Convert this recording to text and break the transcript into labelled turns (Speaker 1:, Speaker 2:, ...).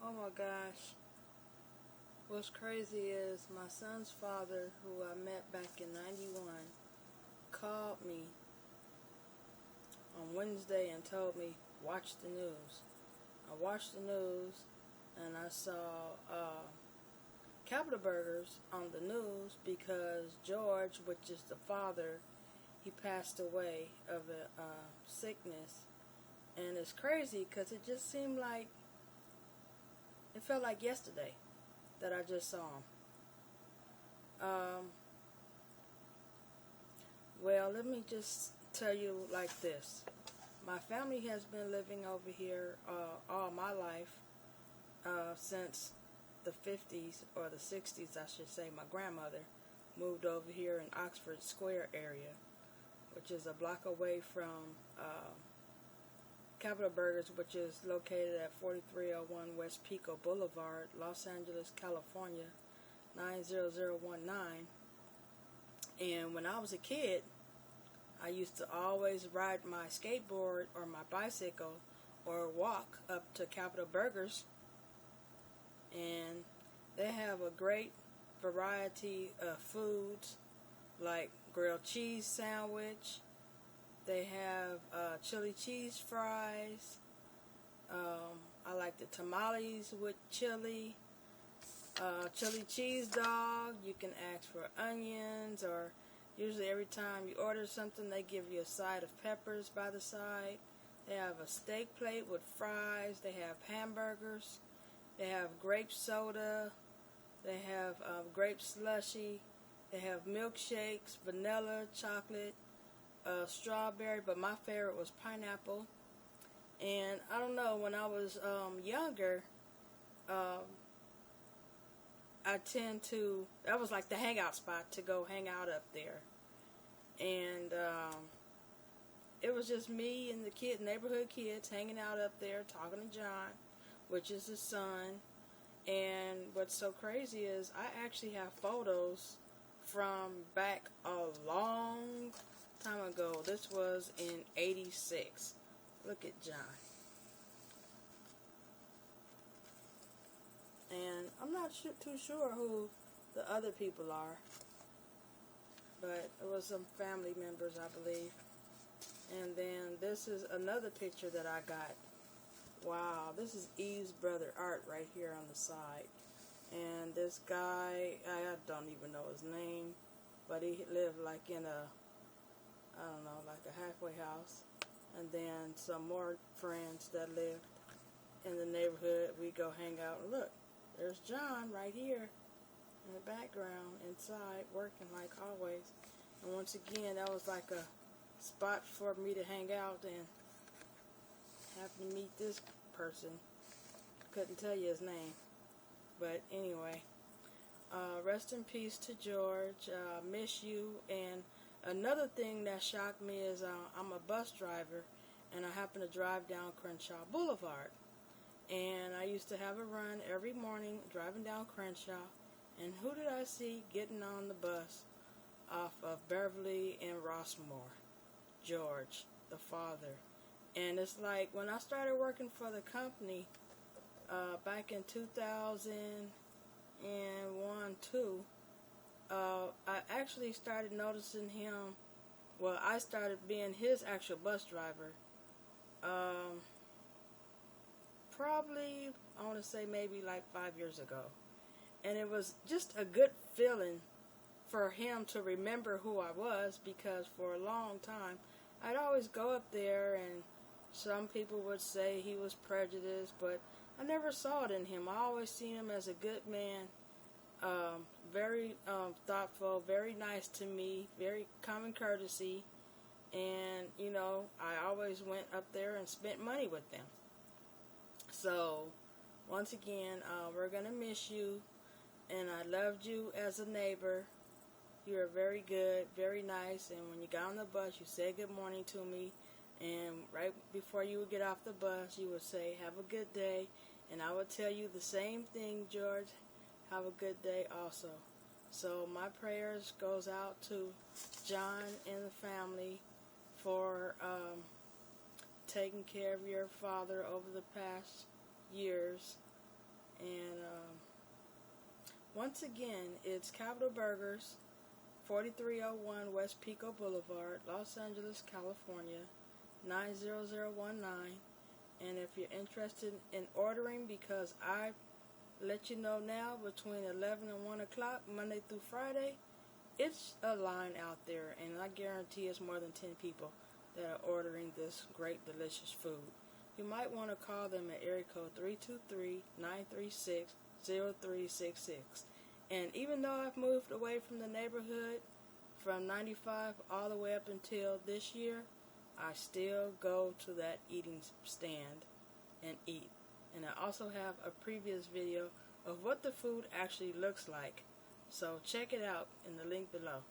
Speaker 1: Oh my gosh. What's crazy is my son's father, who I met back in 91, called me on Wednesday and told me, watch the news. I watched the news and I saw Capital Burgers on the news because George, which is the father, he passed away of a sickness. And it's crazy because it just seemed like, it felt like yesterday that I just saw him. Well, let me just tell you like this. My family has been living over here all my life since the 50s or the 60s, I should say. My grandmother moved over here in Oxford Square area, which is a block away from Capital Burgers, which is located at 4301 West Pico Boulevard, Los Angeles, California, 90019. And when I was a kid, I used to always ride my skateboard or my bicycle or walk up to Capital Burgers, and they have a great variety of foods like grilled cheese sandwich. They have chili cheese fries. I like the tamales with chili. Chili cheese dog. You can ask for onions, or usually every time you order something, they give you a side of peppers by the side. They have a steak plate with fries. They have hamburgers. They have grape soda. They have grape slushy. They have milkshakes, vanilla, chocolate, strawberry, but my favorite was pineapple. And I don't know, when I was younger, that was like the hangout spot to go hang out up there. And it was just me and the neighborhood kids hanging out up there, talking to John, which is his son. And what's so crazy is I actually have photos from back a long time ago. This was in '86. Look at John. And I'm not too sure who the other people are, but it was some family members, I believe. And then this is another picture that I got. Wow, this is Eve's brother Art right here on the side. And this guy, I don't even know his name, but he lived like in I don't know, like a halfway house. And then some more friends that lived in the neighborhood. We go hang out and look, there's John right here in the background inside working like always. And once again, that was like a spot for me to hang out and happen to meet this person. Couldn't tell you his name. But anyway, rest in peace to George. Miss you. And another thing that shocked me is I'm a bus driver, and I happen to drive down Crenshaw Boulevard. And I used to have a run every morning driving down Crenshaw. And who did I see getting on the bus off of Beverly and Rossmore? George, the father. And it's like when I started working for the company back in 2001, 2, I actually started noticing him. Well, I started being his actual bus driver. Probably, I want to say maybe like 5 years ago. And it was just a good feeling for him to remember who I was, because for a long time, I'd always go up there, and some people would say he was prejudiced, but I never saw it in him. I always seen him as a good man, very thoughtful, very nice to me, very common courtesy, and, you know, I always went up there and spent money with them. So, once again, we're going to miss you, and I loved you as a neighbor. You were very good, very nice, and when you got on the bus, you said good morning to me, and right before you would get off the bus, you would say, have a good day, and I would tell you the same thing, George, have a good day also. So my prayers goes out to John and the family for taking care of your father over the past years, And once again, it's Capital Burgers, 4301 West Pico Boulevard, Los Angeles, California, 90019. And if you're interested in ordering, because I let you know now, between 11 and 1 o'clock, Monday through Friday, it's a line out there, and I guarantee it's more than 10 people that are ordering this great, delicious food. You might want to call them at area code 323-936-0366. And even though I've moved away from the neighborhood, from 95 all the way up until this year, I still go to that eating stand and eat. And I also have a previous video of what the food actually looks like. So check it out in the link below.